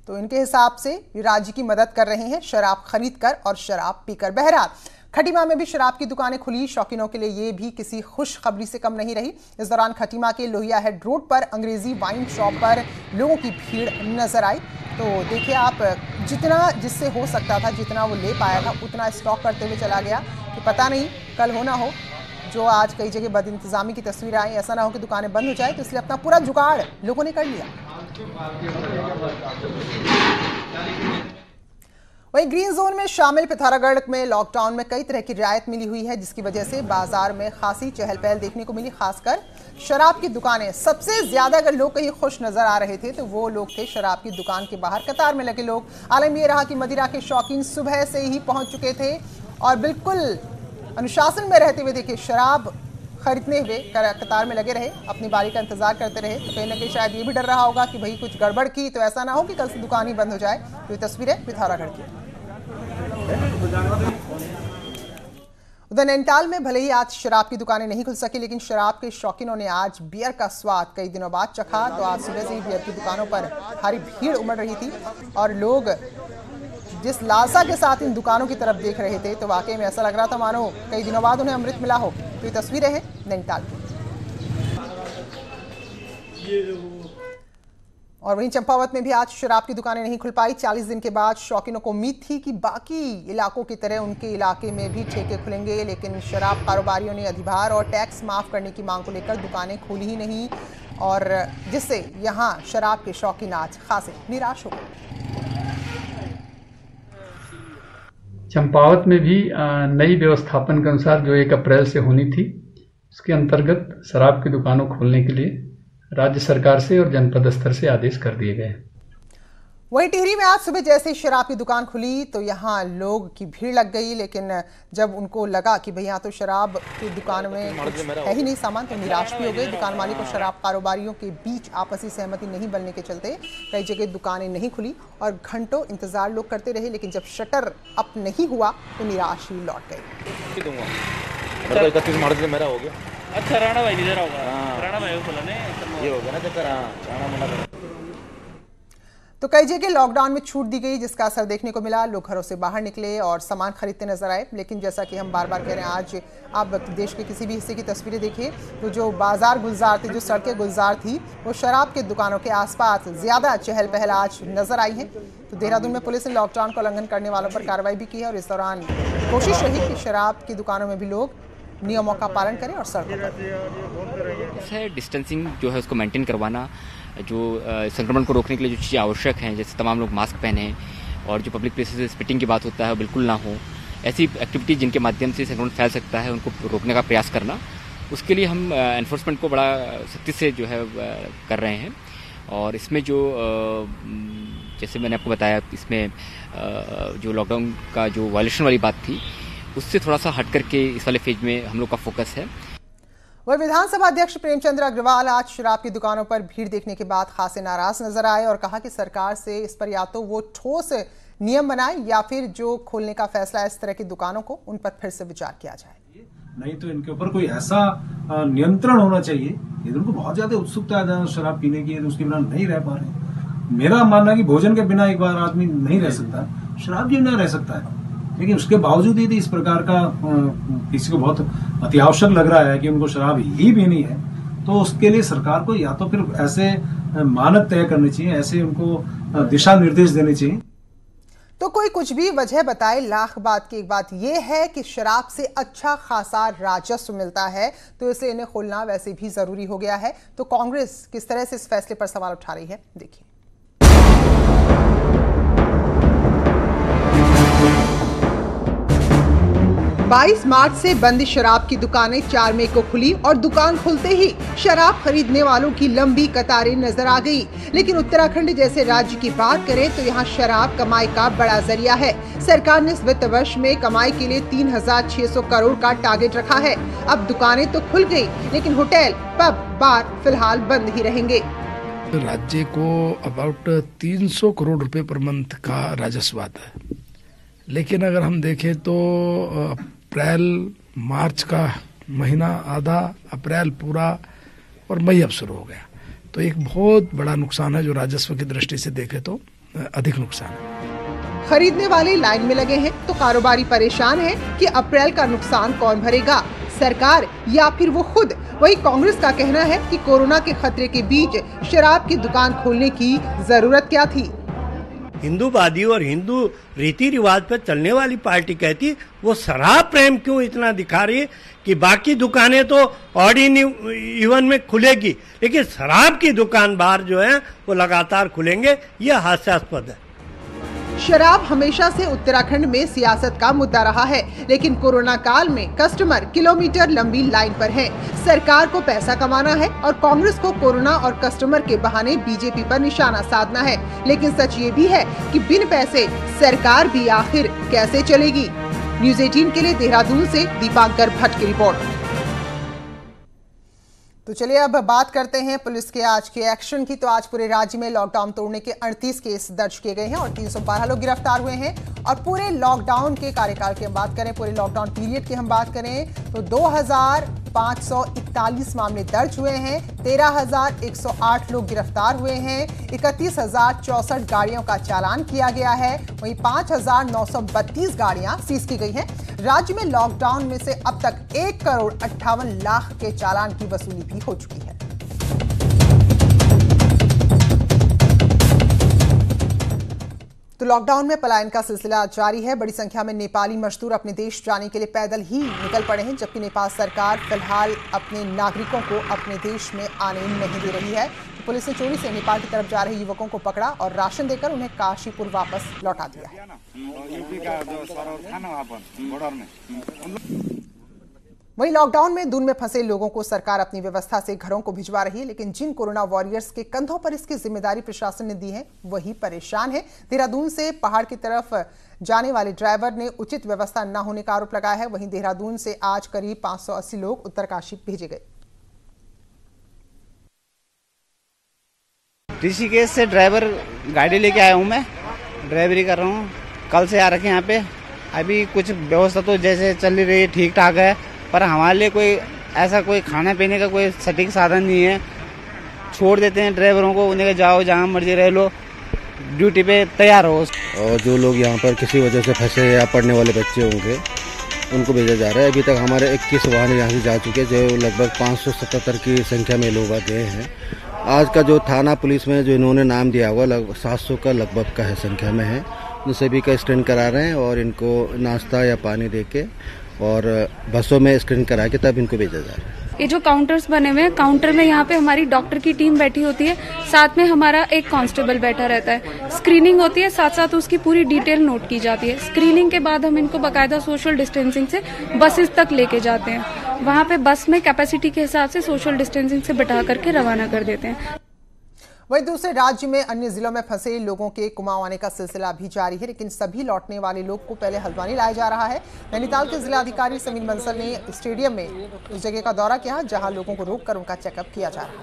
तो इनके हिसाब से ये राज्य की मदद कर रहे हैं शराब खरीद कर और शराब पीकर। बहरहाल खटीमा में भी शराब की दुकानें खुली, शौकीनों के लिए ये भी किसी खुशखबरी से कम नहीं रही। इस दौरान खटीमा के लोहिया हेड रोड पर अंग्रेजी वाइन शॉप पर लोगों की भीड़ नजर आई। तो देखिए आप, जितना जिससे हो सकता था, जितना वो ले पाया था, उतना स्टॉक करते हुए चला गया कि पता नहीं कल हो ना हो जो आज कई जगह बदइंतजामी की तस्वीर आई, ऐसा ना हो कि दुकानें बंद हो जाए। तो इसलिए अपना पूरा जुगाड़ लोगों ने कर लिया। वहीं ग्रीन जोन में शामिल पिथौरागढ़ में लॉकडाउन में कई तरह की रियायत मिली हुई है, जिसकी वजह से बाजार में खासी चहल पहल देखने को मिली। खासकर शराब की दुकानें, सबसे ज्यादा अगर लोग कहीं खुश नजर आ रहे थे तो वो लोग थे शराब की दुकान के बाहर कतार में लगे लोग। आलम यह रहा कि मदिरा के शौकीन सुबह से ही पहुंच चुके थे और बिल्कुल अनुशासन में रहते हुए देखिए शराब खरीदने हुए कतार में लगे रहे, अपनी बारी का इंतजार करते रहे। तो कहीं ना कहीं शायद ये भी डर रहा होगा कि भाई कुछ गड़बड़ की तो ऐसा ना हो कि कल से दुकान ही बंद हो जाए। तो ये तस्वीरें पिथौरागढ़ की। उधर नैनीताल में भले ही आज शराब की दुकानें नहीं खुल सकी, लेकिन शराब के शौकीनों ने आज बियर का स्वाद कई दिनों बाद चखा। तो आज सुबह से ही बियर की दुकानों पर भारी भीड़ उमड़ रही थी और लोग जिस लालसा के साथ इन दुकानों की तरफ देख रहे थे तो वाकई में ऐसा लग रहा था मानो कई दिनों बाद उन्हें अमृत मिला हो। तो ये तस्वीरें हैं नैनीताल की। और वहीं चंपावत में भी आज शराब की दुकानें नहीं खुल पाई। 40 दिन के बाद शौकीनों को उम्मीद थी कि बाकी इलाकों की तरह उनके इलाके में भी ठेके खुलेंगे, लेकिन शराब कारोबारियों ने अधिभार और टैक्स माफ करने की मांग को लेकर दुकानें खोली ही नहीं, और जिससे यहां शराब के शौकीन आज खासे निराश हो गए। चंपावत में भी नई व्यवस्थापन के अनुसार जो 1 अप्रैल से होनी थी, उसके अंतर्गत शराब की दुकानों खोलने के लिए राज्य सरकार से और जनपद स्तर से आदेश कर दिए गए। वहीं टिहरी में आज सुबह जैसे ही शराब की दुकान खुली तो यहाँ लोग की भीड़ लग गई, लेकिन जब उनको लगा कि भैया तो शराब की दुकान में कुछ है ही नहीं सामान, तो निराश भी हो गए। दुकान मालिक और शराब कारोबारियों के बीच आपसी सहमति नहीं बनने के चलते कई जगह दुकानें नहीं खुली और घंटों इंतजार लोग करते रहे, लेकिन जब शटर अप नहीं हुआ तो निराश ही लौट गए। अच्छा राणा भाई इधर होगा, राणा भाई को खोला नहीं, ये हो गया ना चक्कर। राणा मुंडा तो कई जगह लॉकडाउन में छूट दी गई, जिसका असर देखने को मिला। लोग घरों से बाहर निकले और सामान खरीदते नजर आए, लेकिन जैसा कि हम बार बार कह रहे हैं, आज आप देश के किसी भी हिस्से की तस्वीरें देखिए तो जो बाजार गुलजार थी, जो सड़कें गुलजार थी, वो शराब के दुकानों के आसपास ज्यादा चहल पहल आज नजर आई है। तो देहरादून में पुलिस ने लॉकडाउन का उल्लंघन करने वालों पर कार्रवाई भी की है और इस दौरान कोशिश रही कि शराब की दुकानों में भी लोग नियमों का पालन करें और सड़कों पर डिस्टेंसिंग जो है उसको मेंटेन करवाना, जो संक्रमण को रोकने के लिए जो चीज़ें आवश्यक हैं, जैसे तमाम लोग मास्क पहने और जो पब्लिक प्लेसेस से स्पिटिंग की बात होता है बिल्कुल ना हो, ऐसी एक्टिविटी जिनके माध्यम से संक्रमण फैल सकता है उनको रोकने का प्रयास करना, उसके लिए हम एनफोर्समेंट को बड़ा सख्ती से जो है कर रहे हैं। और इसमें जो जैसे मैंने आपको बताया, इसमें जो लॉकडाउन का जो वायलेशन वाली बात थी उससे थोड़ा सा हट करके इस वाले फेज में हम लोग का फोकस है। वह विधानसभा अध्यक्ष प्रेमचंद्र अग्रवाल आज शराब की दुकानों पर भीड़ देखने के बाद खासे नाराज नजर आए और कहा कि सरकार से इस पर या तो वो ठोस नियम बनाए या फिर जो खोलने का फैसला है इस तरह की दुकानों को, उन पर फिर से विचार किया जाए। नहीं तो इनके ऊपर कोई ऐसा नियंत्रण होना चाहिए। यदि उनको बहुत ज्यादा उत्सुकता है शराब पीने की तो उसके बिना नहीं रह पा रहे। मेरा मानना है कि भोजन के बिना एक बार आदमी नहीं रह सकता, शराब भी ना रह सकता है, लेकिन उसके बावजूद यदि इस प्रकार का किसी को बहुत अत्यावश्यक लग रहा है कि उनको शराब ही पीनी है, तो उसके लिए सरकार को या तो फिर ऐसे मानक तय करने चाहिए, ऐसे उनको दिशा निर्देश देने चाहिए। तो कोई कुछ भी वजह बताए, लाख बात की एक बात यह है कि शराब से अच्छा खासा राजस्व मिलता है, तो इसे इन्हें खोलना वैसे भी जरूरी हो गया है। तो कांग्रेस किस तरह से इस फैसले पर सवाल उठा रही है, देखिए। 22 मार्च से बंद शराब की दुकानें 4 मई को खुली और दुकान खुलते ही शराब खरीदने वालों की लंबी कतारें नजर आ गई। लेकिन उत्तराखंड जैसे राज्य की बात करें तो यहाँ शराब कमाई का बड़ा जरिया है। सरकार ने इस वित्त वर्ष में कमाई के लिए 3600 करोड़ का टारगेट रखा है। अब दुकानें तो खुल गई, लेकिन होटल, पब, बार फिलहाल बंद ही रहेंगे। राज्य को अबाउट 300 करोड़ रुपए पर मंथ का राजस्व आता है, लेकिन अगर हम देखें तो अप्रैल मार्च का महीना आधा, अप्रैल पूरा और मई अब शुरू हो गया, तो एक बहुत बड़ा नुकसान है जो राजस्व की दृष्टि से देखे तो अधिक नुकसान है। खरीदने वाले लाइन में लगे हैं तो कारोबारी परेशान है कि अप्रैल का नुकसान कौन भरेगा, सरकार या फिर वो खुद। वही कांग्रेस का कहना है कि कोरोना के खतरे के बीच शराब की दुकान खोलने की जरूरत क्या थी। हिंदूवादी और हिंदू रीति रिवाज पर चलने वाली पार्टी कहती वो शराब प्रेम क्यों इतना दिखा रही है कि बाकी दुकानें तो ऑड इवन में खुलेगी, लेकिन शराब की दुकान बार जो है वो लगातार खुलेंगे, यह हास्यास्पद है। शराब हमेशा से उत्तराखंड में सियासत का मुद्दा रहा है, लेकिन कोरोना काल में कस्टमर किलोमीटर लंबी लाइन पर हैं। सरकार को पैसा कमाना है और कांग्रेस को कोरोना और कस्टमर के बहाने बीजेपी पर निशाना साधना है। लेकिन सच ये भी है कि बिन पैसे सरकार भी आखिर कैसे चलेगी। न्यूज़ 18 के लिए देहरादून से दीपांकर भट्ट की रिपोर्ट। तो चलिए अब बात करते हैं पुलिस के आज के एक्शन की। तो आज पूरे राज्य में लॉकडाउन तोड़ने के 38 केस दर्ज किए गए हैं और 312 लोग गिरफ्तार हुए हैं। और पूरे लॉकडाउन के कार्यकाल की हम बात करें, पूरे लॉकडाउन पीरियड की हम बात करें तो 2541 मामले दर्ज हुए हैं, 13,108 लोग गिरफ्तार हुए हैं, 31,064 गाड़ियों का चालान किया गया है, वहीं 5,932 गाड़ियां सीज की गई हैं। राज्य में लॉकडाउन में से अब तक 1,58,00,000 के चालान की वसूली भी हो चुकी है। तो लॉकडाउन में पलायन का सिलसिला जारी है। बड़ी संख्या में नेपाली मजदूर अपने देश जाने के लिए पैदल ही निकल पड़े हैं, जबकि नेपाल सरकार फिलहाल अपने नागरिकों को अपने देश में आने नहीं दे रही है। तो पुलिस ने चोरी से नेपाल की तरफ जा रहे युवकों को पकड़ा और राशन देकर उन्हें काशीपुर वापस लौटा दिया। वहीं लॉकडाउन में दून में फंसे लोगों को सरकार अपनी व्यवस्था से घरों को भिजवा रही है, लेकिन जिन कोरोना वॉरियर्स के कंधों पर इसकी जिम्मेदारी प्रशासन ने दी है वही परेशान है। देहरादून से पहाड़ की तरफ जाने वाले ड्राइवर ने उचित व्यवस्था न होने का आरोप लगाया है। वहीं देहरादून से आज करीब 580 लोग उत्तरकाशी भेजे गए। ऋषिकेश से ड्राइवर गाड़ी लेके आया हूँ, मैं ड्राइवरी कर रहा हूँ, कल से आ रखे यहाँ पे। अभी कुछ व्यवस्था तो जैसे चल रही है, ठीक ठाक है, पर हमारे लिए कोई ऐसा कोई खाने पीने का कोई सटीक साधन नहीं है। छोड़ देते हैं ड्राइवरों को, उन्हें जहाँ मर्जी रह लो, ड्यूटी पे तैयार हो। और जो लोग यहाँ पर किसी वजह से फंसे या पढ़ने वाले बच्चे होंगे उनको भेजा जा रहा है। अभी तक हमारे 21 वाहन यहाँ से जा चुके हैं, जो लगभग 577 की संख्या में लोग गए हैं। आज का जो थाना पुलिस में जो इन्होंने नाम दिया हुआ लगभग 700 का लगभग का है संख्या में है। उन सभी का स्क्रीन करा रहे हैं और इनको नाश्ता या पानी देके और बसों में स्क्रीन करा के तब इनको भेजा जा रहा है। ये जो काउंटर्स बने हुए हैं, काउंटर में यहाँ पे हमारी डॉक्टर की टीम बैठी होती है, साथ में हमारा एक कांस्टेबल बैठा रहता है। स्क्रीनिंग होती है, साथ साथ उसकी पूरी डिटेल नोट की जाती है। स्क्रीनिंग के बाद हम इनको बाकायदा सोशल डिस्टेंसिंग से बसेस तक लेके जाते हैं। वहाँ पे बस में कैपेसिटी के हिसाब से सोशल डिस्टेंसिंग से बिठा करके रवाना कर देते हैं। वहीं दूसरे राज्य में अन्य जिलों में फंसे लोगों के कुमाऊं आने का सिलसिला भी जारी है, लेकिन सभी लौटने वाले लोग को पहले हल्द्वानी लाया जा रहा है। नैनीताल के जिलाधिकारी समीर बंसल ने स्टेडियम में उस जगह का दौरा किया जहां लोगों को रोककर उनका चेकअप किया जा रहा है।